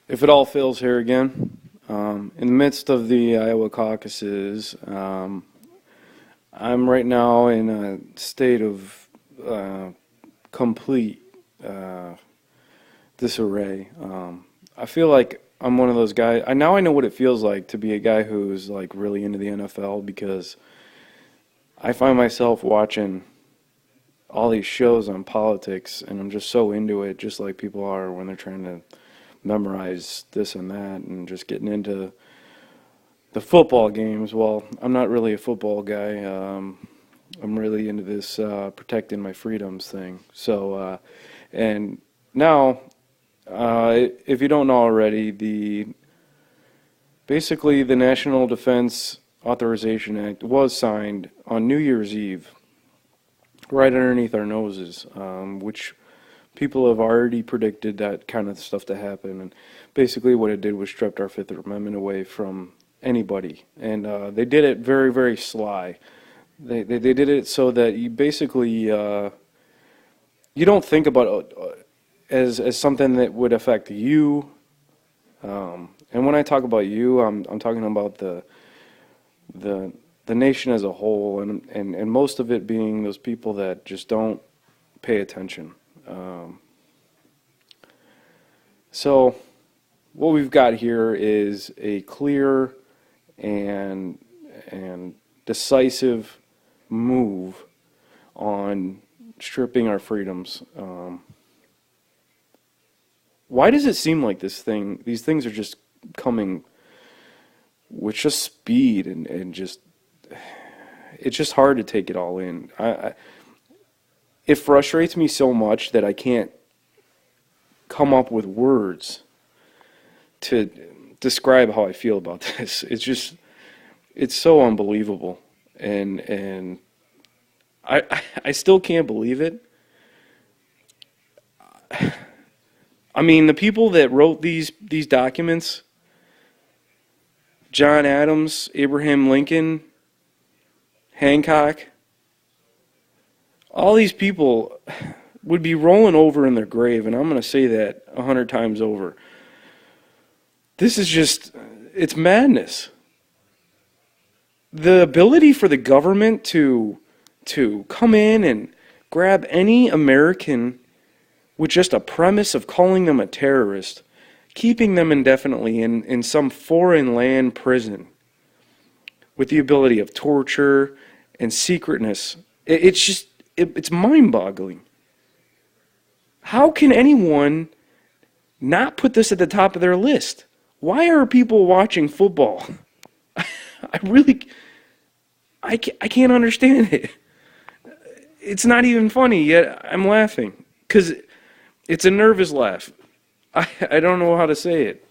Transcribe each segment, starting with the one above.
If it all fails here again, in the midst of the Iowa caucuses, I'm right now in a state of uh, complete uh, disarray. I feel like I'm one of those guys. Now I know what it feels like to be a guy who's like really into the NFL because I find myself watching all these shows on politics and I'm just so into it, just like people are when they're trying to memorize this and that and just getting into the football games. Well, I'm not really a football guy. I'm really into this protecting my freedoms thing. And now, if you don't know already, basically the National Defense Authorization Act was signed on New Year's Eve, right underneath our noses, which people have already predicted that kind of stuff to happen. And basically what it did was stripped our Fifth Amendment away from anybody. And they did it very, very sly. They did it so that you basically, you don't think about it as something that would affect you. And when I talk about you, I'm talking about the nation as a whole, and most of it being those people that just don't pay attention. So what we've got here is a clear and decisive move on stripping our freedoms. Why does it seem like these things are just coming with just speed and just, it's just hard to take it all in. It frustrates me so much that I can't come up with words to describe how I feel about this. It's so unbelievable, and I still can't believe it. I mean, the people that wrote these documents, John Adams, Abraham Lincoln, Hancock, all these people would be rolling over in their grave, and I'm going to say that 100 times over. This is just, it's madness. The ability for the government to come in and grab any American with just a premise of calling them a terrorist, keeping them indefinitely in some foreign land prison with the ability of torture and secretness. It's mind-boggling. How can anyone not put this at the top of their list? Why are people watching football? I can't understand it. It's not even funny, yet I'm laughing. Because it's a nervous laugh. I don't know how to say it.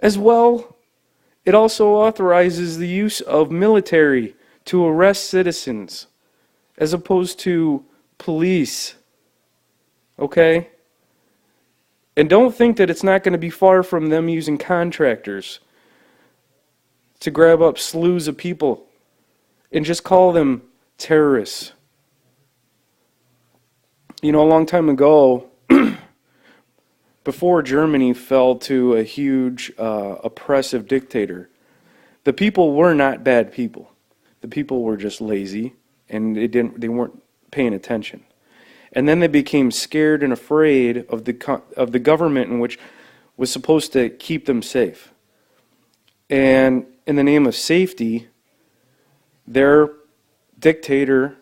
As well, it also authorizes the use of military to arrest citizens as opposed to police. Okay? And don't think that it's not going to be far from them using contractors to grab up slews of people and just call them terrorists. You know, a long time ago, before Germany fell to a huge oppressive dictator, the people were not bad people. The people were just lazy, and they weren't paying attention. And then they became scared and afraid of the government, in which was supposed to keep them safe. And in the name of safety, their dictator,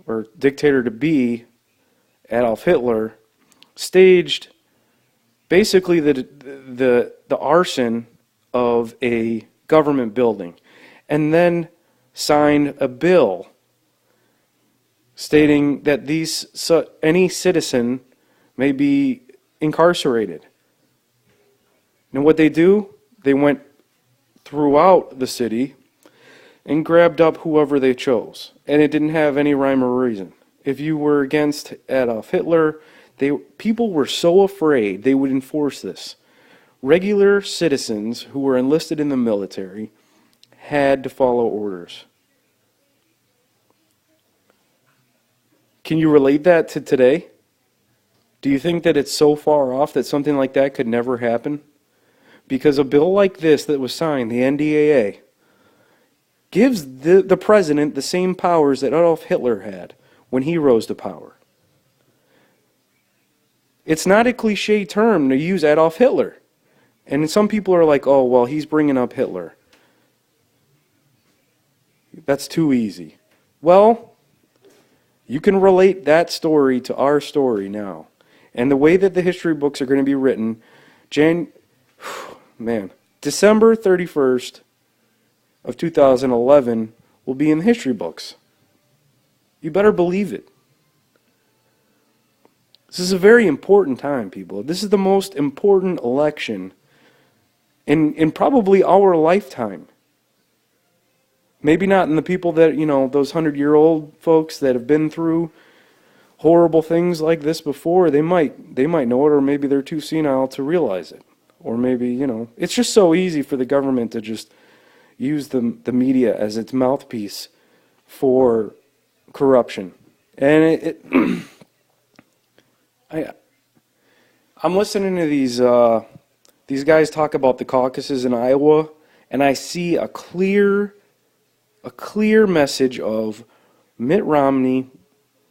or dictator-to-be, Adolf Hitler, staged basically the arson of a government building, and then signed a bill stating that any citizen may be incarcerated. And what they do, they went throughout the city and grabbed up whoever they chose, and it didn't have any rhyme or reason. If you were against Adolf Hitler, people were so afraid they would enforce this. Regular citizens who were enlisted in the military had to follow orders. Can you relate that to today? Do you think that it's so far off that something like that could never happen? Because a bill like this that was signed, the NDAA, gives the president the same powers that Adolf Hitler had when he rose to power. It's not a cliche term to use Adolf Hitler. And some people are like, oh, well, he's bringing up Hitler. That's too easy. Well, you can relate that story to our story now. And the way that the history books are going to be written, December 31st of 2011 will be in the history books. You better believe it. This is a very important time, people. This is the most important election in probably our lifetime. Maybe not in the people that, those 100-year-old folks that have been through horrible things like this before. They might know it, or maybe they're too senile to realize it. Or maybe, it's just so easy for the government to just use the media as its mouthpiece for corruption. And I'm listening to these guys talk about the caucuses in Iowa, and I see a clear message of Mitt Romney.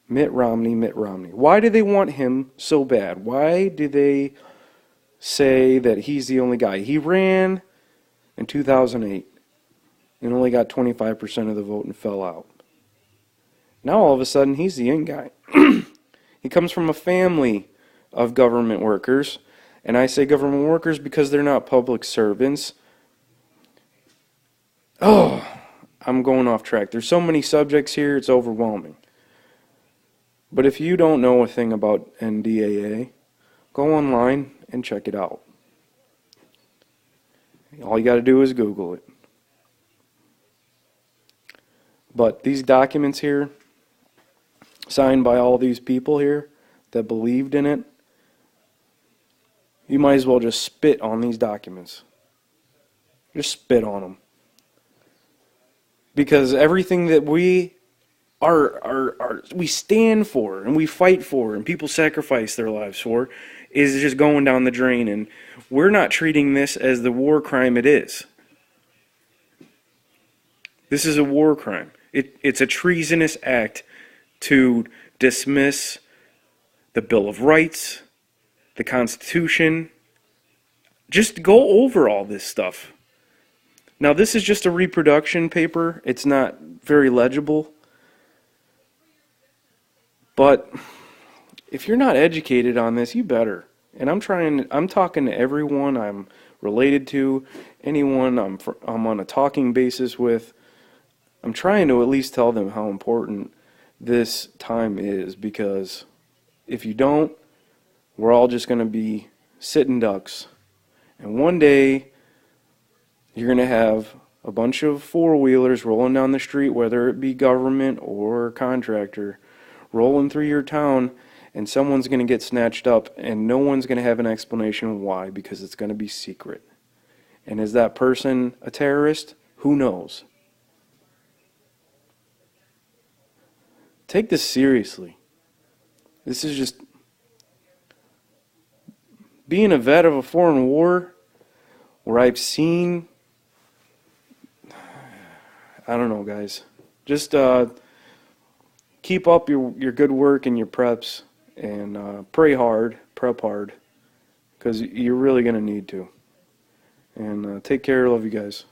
Why do they want him so bad? Why do they say that he's the only guy? He ran in 2008 and only got 25% of the vote and fell out. Now all of a sudden he's the in guy. He comes from a family of government workers, and I say government workers because they're not public servants. Oh, I'm going off track. There's so many subjects here, it's overwhelming. But if you don't know a thing about NDAA, go online and check it out. All you got to do is Google it. But these documents here, signed by all these people here that believed in it, you might as well just spit on these documents. Just spit on them. Because everything that we we stand for and we fight for and people sacrifice their lives for is just going down the drain, and we're not treating this as the war crime it is. This is a war crime. It's a treasonous act to dismiss the Bill of Rights, the Constitution. Just go over all this stuff. Now, this is just a reproduction paper. It's not very legible. But if you're not educated on this, you better. And I'm talking to everyone I'm related to, anyone I'm on a talking basis with. I'm trying to at least tell them how important this time is, because if you don't, we're all just going to be sitting ducks. And one day, you're going to have a bunch of four-wheelers rolling down the street, whether it be government or contractor, rolling through your town, and someone's going to get snatched up, and no one's going to have an explanation why, because it's going to be secret. And is that person a terrorist? Who knows? Take this seriously. This is just being a vet of a foreign war where I've seen, I don't know, guys. Just keep up your good work and your preps, and pray hard, prep hard, because you're really going to need to. And take care. Love you guys.